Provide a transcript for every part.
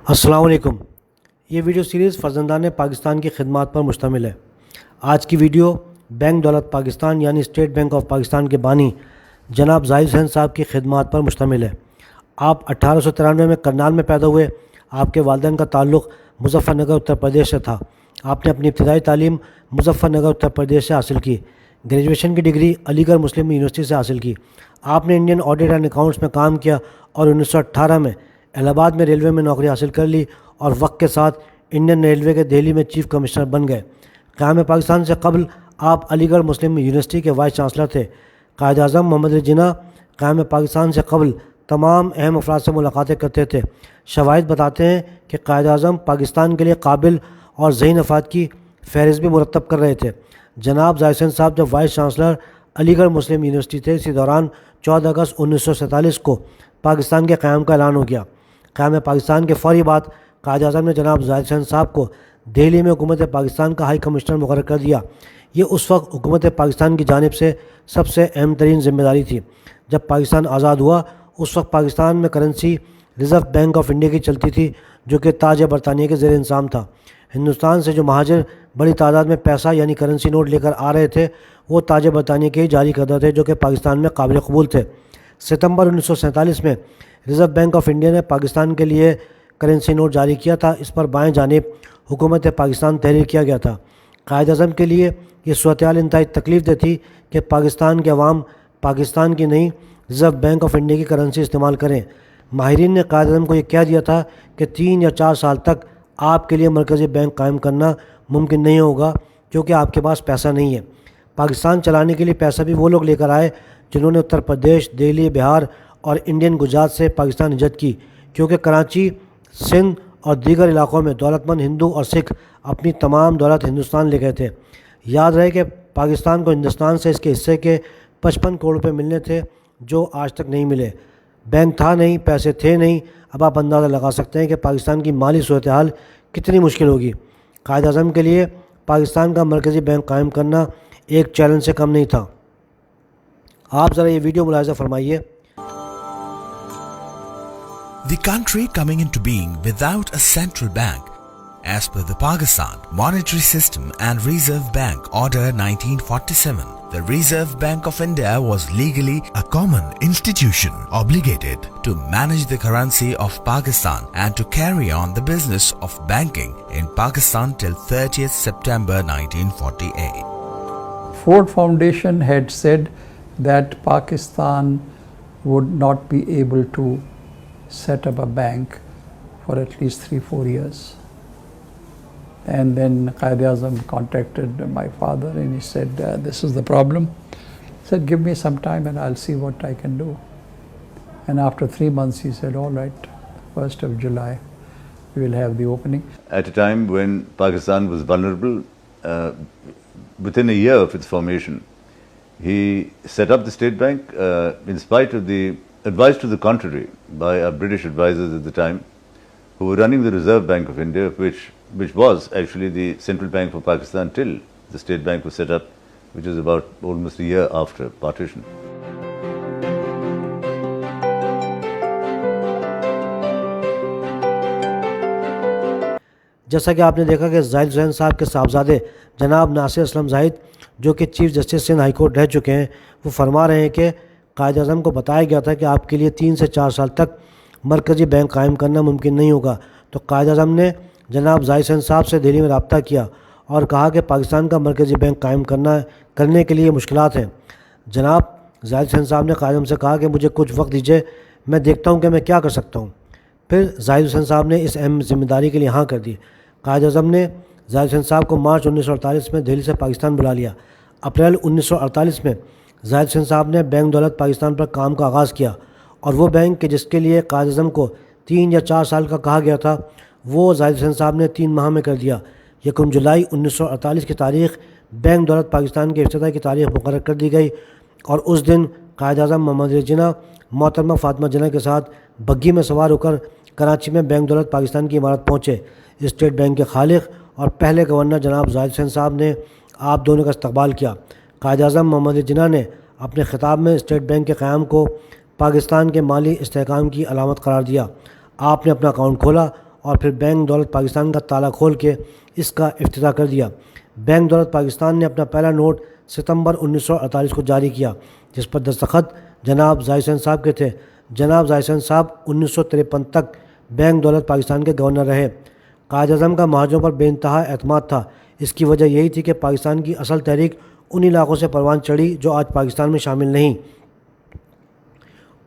السلام علیکم۔ یہ ویڈیو سیریز فرزندان پاکستان کی خدمات پر مشتمل ہے۔ آج کی ویڈیو بینک دولت پاکستان یعنی اسٹیٹ بینک آف پاکستان کے بانی جناب زاہد حسین صاحب کی خدمات پر مشتمل ہے۔ آپ 1893 میں کرنال میں پیدا ہوئے۔ آپ کے والدین کا تعلق مظفر نگر اتر پردیش سے تھا۔ آپ نے اپنی ابتدائی تعلیم مظفر نگر اتر پردیش سے حاصل کی۔ گریجویشن کی ڈگری علی گڑھ مسلم یونیورسٹی سے حاصل کی۔ آپ نے انڈین آڈٹ اینڈ اکاؤنٹس میں کام کیا اور 1918 میں الہ آباد میں ریلوے میں نوکری حاصل کر لی اور وقت کے ساتھ انڈین ریلوے کے دہلی میں چیف کمشنر بن گئے۔ قیام پاکستان سے قبل آپ علی گڑھ مسلم یونیورسٹی کے وائس چانسلر تھے۔ قائد اعظم محمد علی جناح قیام پاکستان سے قبل تمام اہم افراد سے ملاقاتیں کرتے تھے۔ شواہد بتاتے ہیں کہ قائد اعظم پاکستان کے لیے قابل اور ذہین افراد کی فہرست بھی مرتب کر رہے تھے۔ جناب زاہد حسین صاحب جب وائس چانسلر علی گڑھ مسلم یونیورسٹی تھے، اسی دوران 14 اگست 1947 کو پاکستان کے قیام کا اعلان ہو گیا۔ قیام پاکستان کے فوری بعد قائد اعظم نے جناب زاہد حسین صاحب کو دہلی میں حکومت پاکستان کا ہائی کمشنر مقرر کر دیا۔ یہ اس وقت حکومت پاکستان کی جانب سے سب سے اہم ترین ذمہ داری تھی۔ جب پاکستان آزاد ہوا اس وقت پاکستان میں currency reserve bank of India کی چلتی تھی، جو کہ تاج برطانیہ کے زیر انتظام تھا۔ ہندوستان سے جو مہاجر بڑی تعداد میں پیسہ یعنی کرنسی نوٹ لے کر آ رہے تھے، وہ تاج برطانیہ کے ہی جاری کردہ تھے، جو کہ پاکستان میں قابل قبول تھے۔ ستمبر 1947 میں ریزرو بینک آف انڈیا نے پاکستان کے لیے کرنسی نوٹ جاری کیا تھا۔ اس پر بائیں جانب حکومت پاکستان تحریر کیا گیا تھا۔ قائد اعظم کے لیے یہ صورتحال انتہائی تکلیف دہ تھی کہ پاکستان کے عوام پاکستان کی نہیں ریزرو بینک آف انڈیا کی کرنسی استعمال کریں۔ ماہرین نے قائد اعظم کو یہ کہہ دیا تھا کہ 3 یا 4 سال تک آپ کے لیے مرکزی بینک قائم کرنا ممکن نہیں ہوگا، کیونکہ آپ کے پاس پیسہ نہیں ہے۔ پاکستان چلانے کے لیے پیسہ بھی وہ لوگ لے کر آئے جنہوں نے اتر پردیش، دہلی، بہار اور انڈین گجرات سے پاکستان ہجرت کی، کیونکہ کراچی، سندھ اور دیگر علاقوں میں دولت مند ہندو اور سکھ اپنی تمام دولت ہندوستان لے گئے تھے۔ یاد رہے کہ پاکستان کو ہندوستان سے اس کے حصے کے 55 کروڑ روپے ملنے تھے، جو آج تک نہیں ملے۔ بینک تھا نہیں، پیسے تھے نہیں۔ اب آپ اندازہ لگا سکتے ہیں کہ پاکستان کی مالی صورتحال کتنی مشکل ہوگی۔ قائد اعظم کے لیے پاکستان کا مرکزی بینک قائم کرنا ایک چیلنج سے کم نہیں تھا۔ آپ ذرا یہ ویڈیو ملاحظہ فرمائیے۔ The country coming into being without a central bank, as per the Pakistan Monetary System and Reserve Bank Order 1947, the Reserve Bank of India was legally a common institution obligated to manage the currency of Pakistan and to carry on the business of banking in Pakistan till 30th September 1948. Ford Foundation had said that Pakistan would not be able to set up a bank for at least 3-4 years. And then Qaid Azam contacted my father and he said, this is the problem. He said, give me some time and I'll see what I can do. And after 3 months he said, all right, 1st of July we will have the opening. At a time when Pakistan was vulnerable, within a year of its formation, he set up the State Bank in spite of the advice to the contrary by our British advisors at the time, who were running the Reserve Bank of India, which was actually the central bank for Pakistan till the State Bank was set up, which is about almost a year after partition. جیسا کہ آپ نے دیکھا کہ زاہد حسین صاحب کے صاحبزادے جناب ناصر اسلم زاہد، جو کہ chief justice Sindh high court رہ چکے ہیں، وہ فرما رہے ہیں کہ قائد اعظم کو بتایا گیا تھا کہ آپ کے لیے 3 سے 4 سال تک مرکزی بینک قائم کرنا ممکن نہیں ہوگا۔ تو قائد اعظم نے جناب زاہد حسین صاحب سے دہلی میں رابطہ کیا اور کہا کہ پاکستان کا مرکزی بینک قائم کرنے کے لیے مشکلات ہیں۔ جناب زاہد حسین صاحب نے قائد اعظم سے کہا کہ مجھے کچھ وقت دیجیے، میں دیکھتا ہوں کہ میں کیا کر سکتا ہوں۔ پھر زاہد حسین صاحب نے اس اہم ذمہ داری کے لیے ہاں کر دی۔ قائد اعظم نے زاہد حسین صاحب کو مارچ 1948 میں دہلی سے پاکستان بلا لیا۔ اپریل 1948 میں زاہد حسین صاحب نے بینک دولت پاکستان پر کام کا آغاز کیا، اور وہ بینک کہ جس کے لیے قائد اعظم کو 3 یا 4 سال کا کہا گیا تھا، وہ زاہد حسین صاحب نے 3 ماہ میں کر دیا۔ 1 جولائی 1948 کی تاریخ بینک دولت پاکستان کے افتتاح کی تاریخ مقرر کر دی گئی، اور اس دن قائد اعظم محمد علی جناح محترمہ فاطمہ جناح کے ساتھ بگھی میں سوار ہو کر کراچی میں بینک دولت پاکستان کی عمارت پہنچے۔ اسٹیٹ بینک کے خالق اور پہلے گورنر جناب زاہد حسین صاحب نے آپ دونوں کا استقبال کیا۔ قائد اعظم محمد علی جناح نے اپنے خطاب میں اسٹیٹ بینک کے قیام کو پاکستان کے مالی استحکام کی علامت قرار دیا۔ آپ نے اپنا اکاؤنٹ کھولا اور پھر بینک دولت پاکستان کا تالا کھول کے اس کا افتتاح کر دیا۔ بینک دولت پاکستان نے اپنا پہلا نوٹ ستمبر 1948 کو جاری کیا، جس پر دستخط جناب ظاہر حسین صاحب کے تھے۔ جناب ظاہر حسین صاحب 1953 تک بینک دولت پاکستان کے گورنر رہے۔ قائد اعظم کا مہاجروں پر بے انتہا اعتماد تھا۔ اس کی وجہ یہی تھی کہ پاکستان کی اصل تحریک ان علاقوں سے پروان چڑھی جو آج پاکستان میں شامل نہیں،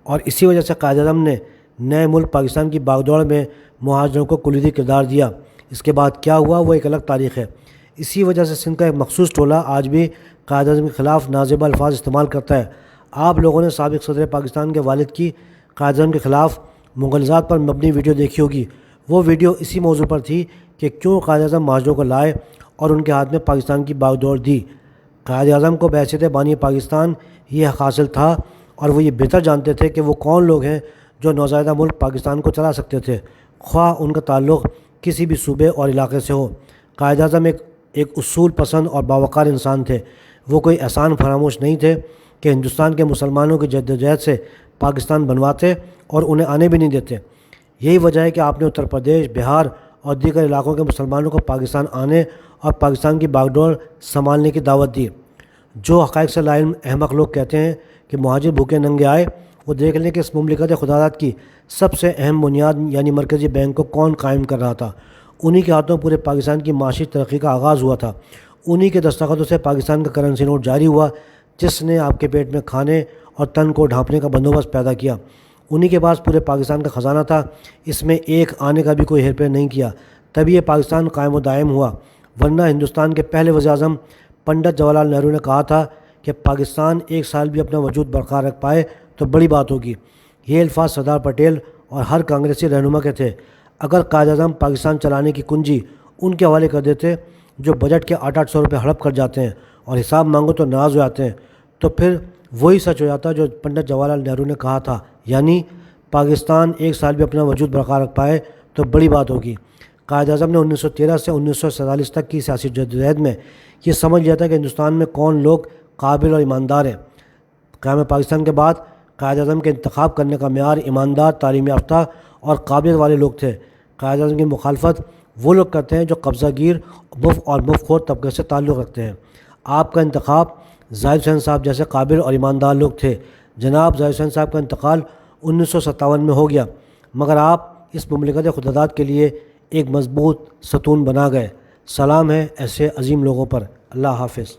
اور اسی وجہ سے قائد اعظم نے نئے ملک پاکستان کی باغ دوڑ میں مہاجروں کو کلیدی کردار دیا۔ اس کے بعد کیا ہوا وہ ایک الگ تاریخ ہے۔ اسی وجہ سے سندھ کا ایک مخصوص ٹولہ آج بھی قائد اعظم کے خلاف نازیبہ الفاظ استعمال کرتا ہے۔ آپ لوگوں نے سابق صدر پاکستان کے والد کی قائد اعظم کے خلاف مغالطات پر مبنی ویڈیو دیکھی ہوگی۔ وہ ویڈیو اسی موضوع پر تھی کہ کیوں قائد اعظم مہاجروں کو لائے اور ان کے ہاتھ میں پاکستان کی باغ دوڑ دی۔ قائد اعظم کو بحیثیت بانی پاکستان یہ حق حاصل تھا، اور وہ یہ بہتر جانتے تھے کہ وہ کون لوگ ہیں جو نوزائیدہ ملک پاکستان کو چلا سکتے تھے، خواہ ان کا تعلق کسی بھی صوبے اور علاقے سے ہو۔ قائد اعظم ایک اصول پسند اور باوقار انسان تھے۔ وہ کوئی احسان فراموش نہیں تھے کہ ہندوستان کے مسلمانوں کی جدوجہد سے پاکستان بنواتے اور انہیں آنے بھی نہیں دیتے۔ یہی وجہ ہے کہ آپ نے اتر پردیش، بہار اور دیگر علاقوں کے مسلمانوں کو پاکستان آنے اور پاکستان کی باغ ڈور سنبھالنے کی دعوت دی۔ جو حقائق سے لا علم احمق لوگ کہتے ہیں کہ مہاجر بھوکے ننگے آئے، وہ دیکھ لیں کہ اس مملکت خداداد کی سب سے اہم بنیاد یعنی مرکزی بینک کو کون قائم کر رہا تھا۔ انہی کے ہاتھوں پورے پاکستان کی معاشی ترقی کا آغاز ہوا تھا۔ انہی کے دستخطوں سے پاکستان کا کرنسی نوٹ جاری ہوا، جس نے آپ کے پیٹ میں کھانے اور تن کو ڈھانپنے کا بندوبست پیدا کیا۔ انہی کے پاس پورے پاکستان کا خزانہ تھا، اس میں ایک آنے کا بھی کوئی ہیر پھیر نہیں کیا، تبھی یہ پاکستان قائم و دائم ہوا۔ ورنہ ہندوستان کے پہلے وزیر اعظم پنڈت جواہر لال نہرو نے کہا تھا کہ پاکستان ایک سال بھی اپنا وجود برقرار رکھ پائے تو بڑی بات ہوگی۔ یہ الفاظ سردار پٹیل اور ہر کانگریسی رہنما کے تھے۔ اگر قائد اعظم پاکستان چلانے کی کنجی ان کے حوالے کر دیتے جو بجٹ کے 800 روپے ہڑپ کر جاتے ہیں اور حساب مانگو تو ناراض ہو جاتے ہیں، تو پھر وہی سچ ہو جاتا جو پنڈت جواہر لال نہرو نے کہا تھا، یعنی پاکستان ایک سال بھی اپنا وجود برقرار رکھ پائے تو بڑی بات ہوگی۔ قائد اعظم نے 1913 سے 1947 تک کی سیاسی جدوجہد میں یہ سمجھ لیا تھا کہ ہندوستان میں کون لوگ قابل اور ایماندار ہیں۔ قیام پاکستان کے بعد قائد اعظم کے انتخاب کرنے کا معیار ایماندار، تعلیم یافتہ اور قابلیت والے لوگ تھے۔ قائد اعظم کی مخالفت وہ لوگ کرتے ہیں جو قبضہ گیر اور مفت خور طبقے سے تعلق رکھتے ہیں۔ آپ کا انتخاب ظاہر حسین صاحب جیسے قابل اور ایماندار لوگ تھے۔ جناب ظاہر حسین صاحب کا انتقال 1957 میں ہو گیا، مگر آپ اس مملکت خداداد کے لیے ایک مضبوط ستون بنا گئے۔ سلام ہے ایسے عظیم لوگوں پر۔ اللہ حافظ۔